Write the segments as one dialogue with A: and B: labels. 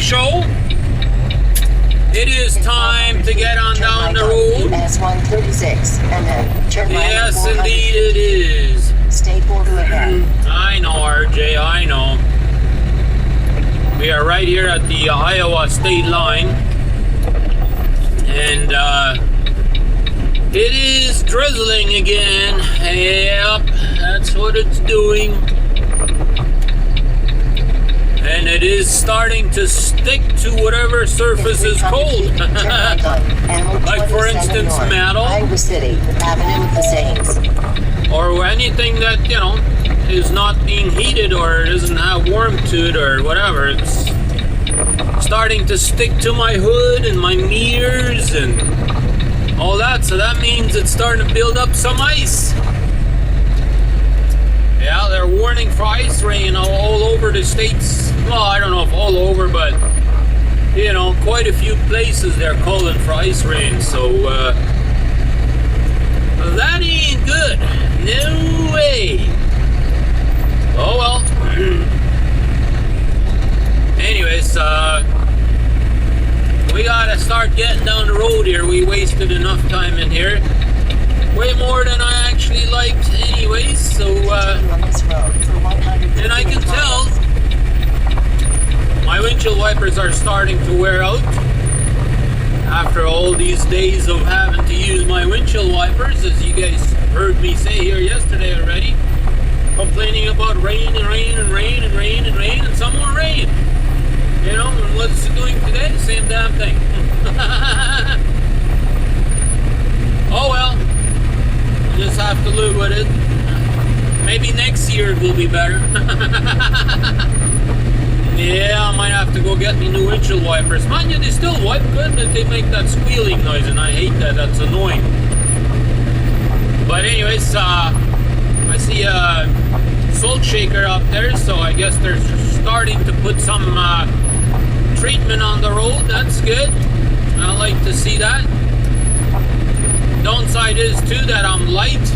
A: the show. It is time to get on down the road.
B: S136 and then turn right.
A: Yes, indeed it is.
B: Stay 4 ahead.
A: I know, RJ, I know. We are right here at the Iowa state line. And it is drizzling again. Yep, that's what it's doing. And it is starting to stick to whatever surface is cold. Like for instance, metal. Or anything that, you know, is not being heated or doesn't have warmth to it or whatever. It's starting to stick to my hood and my mirrors and all that. So that means it's starting to build up some ice. Yeah, they're warning for ice rain all over the states. Well, I don't know if all over, but, you know, quite a few places they're calling for ice rain. So, that ain't good. No way. Oh, well. Anyways, we gotta start getting down the road here. We wasted enough time in here. Way more than I actually liked anyways, so, and I can tell my windshield wipers are starting to wear out after all these days of having to use my windshield wipers, as you guys heard me say here yesterday already, complaining about rain and rain and rain and rain and rain and some more rain. You know, and what's it doing today? Same damn thing. Oh well. Just have to live with it. Maybe next year it will be better. Yeah, I might have to go get me new windshield wipers. Mind you, they still wipe good, but they make that squealing noise, and I hate that. That's annoying. But anyways, I see a salt shaker up there, so I guess they're starting to put some treatment on the road. That's good. I like to see that. Downside is too that I'm light.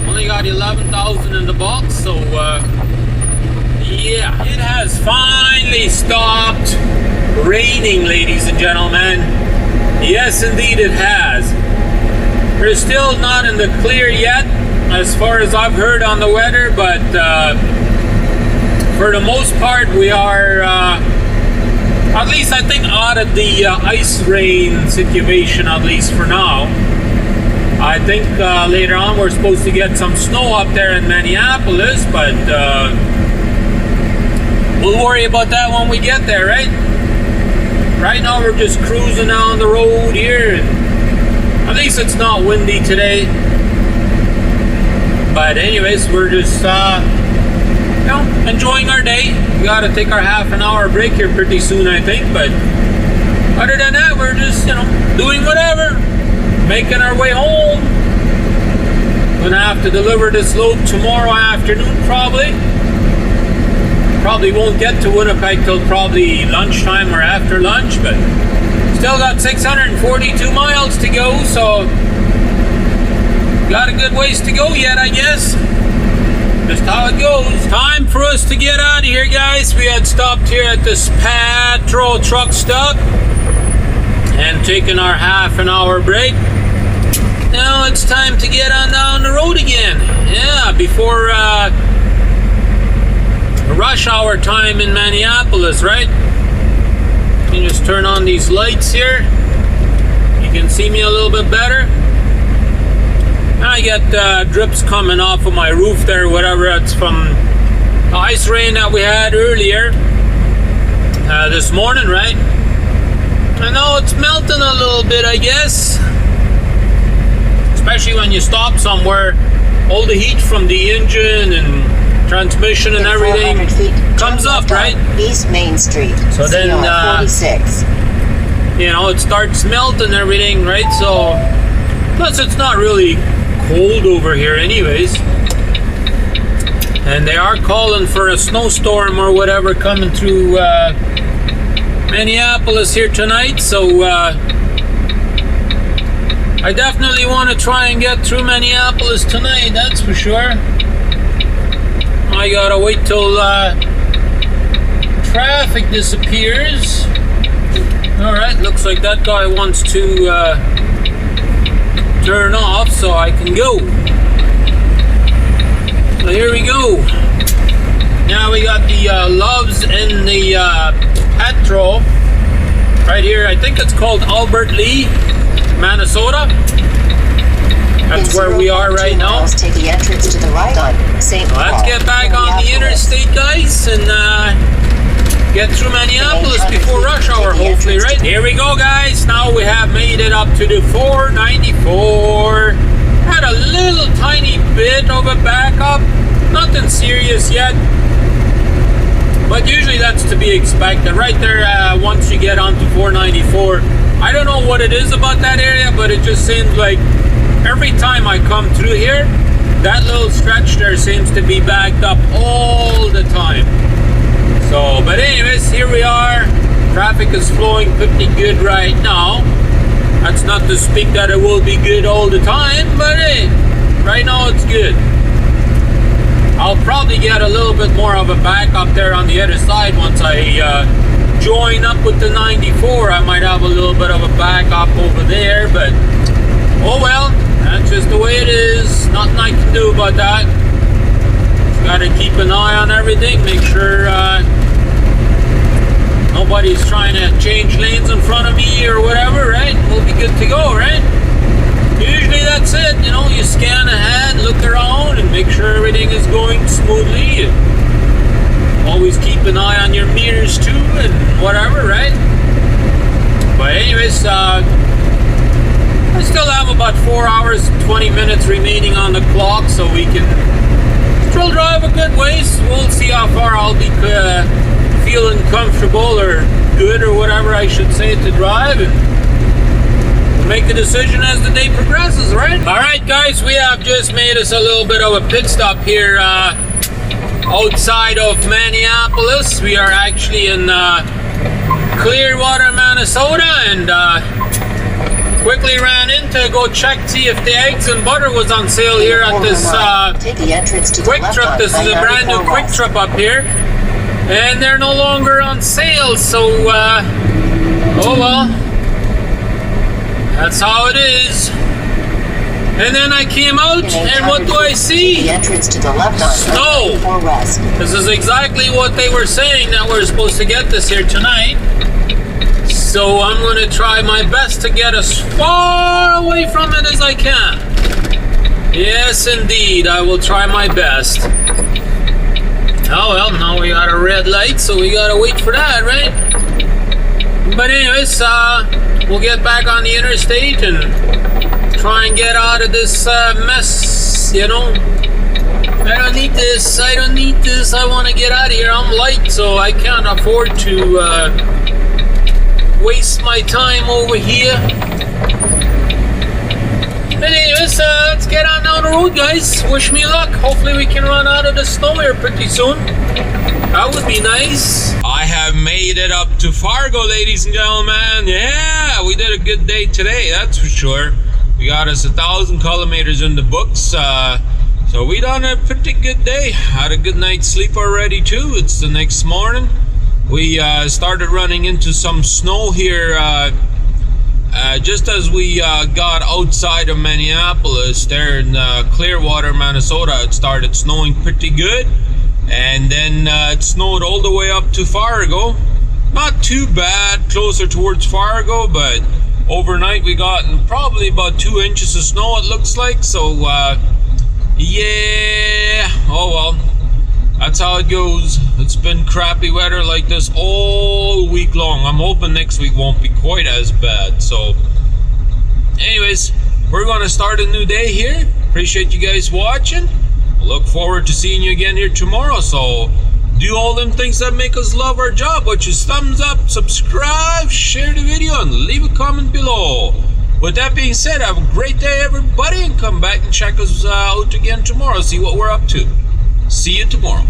A: Only got 11,000 in the box, so yeah. It has finally stopped raining, ladies and gentlemen. Yes, indeed it has. We're still not in the clear yet, as far as I've heard on the weather, but for the most part we are at least I think out of the ice rain situation, at least for now. I think later on we're supposed to get some snow up there in Minneapolis, but we'll worry about that when we get there, right? Right now we're just cruising down the road here, and at least it's not windy today. But anyways, we're just you know, enjoying our day. We gotta take our half an hour break here pretty soon, I think, but other than that, we're just, you know, doing whatever. Making our way home. Gonna have to deliver this load tomorrow afternoon, probably. Probably won't get to Winnipeg till probably lunchtime or after lunch, but still got 642 miles to go, so got a good ways to go yet, I guess. Just how it goes. Time for us to get out of here, guys. We had stopped here at this petrol truck stop and taken our half an hour break. Now it's time to get on down the road again. Yeah, before rush hour time in Minneapolis, right? You can just turn on these lights here. You can see me a little bit better. I got drips coming off of my roof there, whatever. That's from the ice rain that we had earlier this morning, right? I know it's melting a little bit, I guess. Especially when you stop somewhere, all the heat from the engine and transmission and everything comes up, right?
B: East Main Street.
A: So then,
B: 46.
A: you know, it starts melting and everything, right? So, plus it's not really cold over here anyways. And they are calling for a snowstorm or whatever coming through Minneapolis here tonight, so I definitely want to try and get through Minneapolis tonight, that's for sure. I gotta wait till traffic disappears. Alright, looks like that guy wants to turn off so I can go. So here we go. Now we got the Loves and the Petro right here. I think it's called Albert Lee, Minnesota. That's where we are right now.
B: Take the entrance to the right on St. Paul.
A: Let's get back on the interstate, guys, and get through Minneapolis before rush hour, hopefully, right? Here we go, guys. Now we have made it up to the 494. Had a little tiny bit of a backup. Nothing serious yet. But usually that's to be expected. Right there, once you get onto 494. I don't know what it is about that area, but it just seems like every time I come through here, that little stretch there seems to be backed up all the time. So, but anyways, here we are. Traffic is flowing pretty good right now. That's not to speak that it will be good all the time, but hey, right now it's good. I'll probably get a little bit more of a backup there on the other side once I join up with the 94. I might have a little bit of a backup over there, but oh well, that's just the way it is. Nothing I can do about that. Just gotta keep an eye on everything, make sure nobody's trying to change lanes in front of me or whatever, right? We'll be good to go, right? Usually that's it, you know, you scan ahead, look around, and make sure everything is going smoothly. And always keep an eye on your mirrors too, and whatever, right? But anyways, I still have about 4 hours, 20 minutes remaining on the clock, so we can still drive a good ways. We'll see how far I'll be feeling comfortable or good or whatever I should say to drive, and we'll make a decision as the day progresses, right? Alright guys, we have just made us a little bit of a pit stop here outside of Minneapolis. We are actually in Clearwater, Minnesota, and quickly ran in to go check, see if the eggs and butter was on sale here at this
B: Take the entrance to
A: Quick
B: the
A: Trip.
B: left
A: This
B: on
A: is a brand new Quick
B: West.
A: Trip up here, and they're no longer on sale, so oh well, that's how it is. And then I came out, and what do I see?
B: The entrance to the left on
A: Snow.
B: West.
A: This is exactly what they were saying, that we're supposed to get this here tonight. So I'm going to try my best to get as far away from it as I can. Yes, indeed, I will try my best. Oh well, now we got a red light, so we gotta wait for that, right? But anyways, we'll get back on the interstate and try and get out of this mess, you know. I don't need this, I don't need this, I want to get out of here. I'm light, so I can't afford to waste my time over here. But anyways, let's get on down the road, guys. Wish me luck. Hopefully we can run out of the snow here pretty soon. That would be nice. I have made it up to Fargo, ladies and gentlemen. Yeah, we did a good day today, that's for sure. We got us 1,000 kilometers in the books. So we done a pretty good day. Had a good night's sleep already too. It's the next morning. We started running into some snow here just as we got outside of Minneapolis, there in Clearwater, Minnesota. It started snowing pretty good, and then it snowed all the way up to Fargo. Not too bad, closer towards Fargo, but overnight we got probably about 2 inches of snow, it looks like. So yeah, oh well, that's how it goes. It's been crappy weather like this all week long. I'm hoping next week won't be quite as bad. So anyways, we're gonna start a new day here. Appreciate you guys watching. Look forward to seeing you again here tomorrow. So do all them things that make us love our job, which is thumbs up, subscribe, share the video, and leave a comment below. With that being said, have a great day, everybody, and come back and check us out again tomorrow. See what we're up to. See you tomorrow.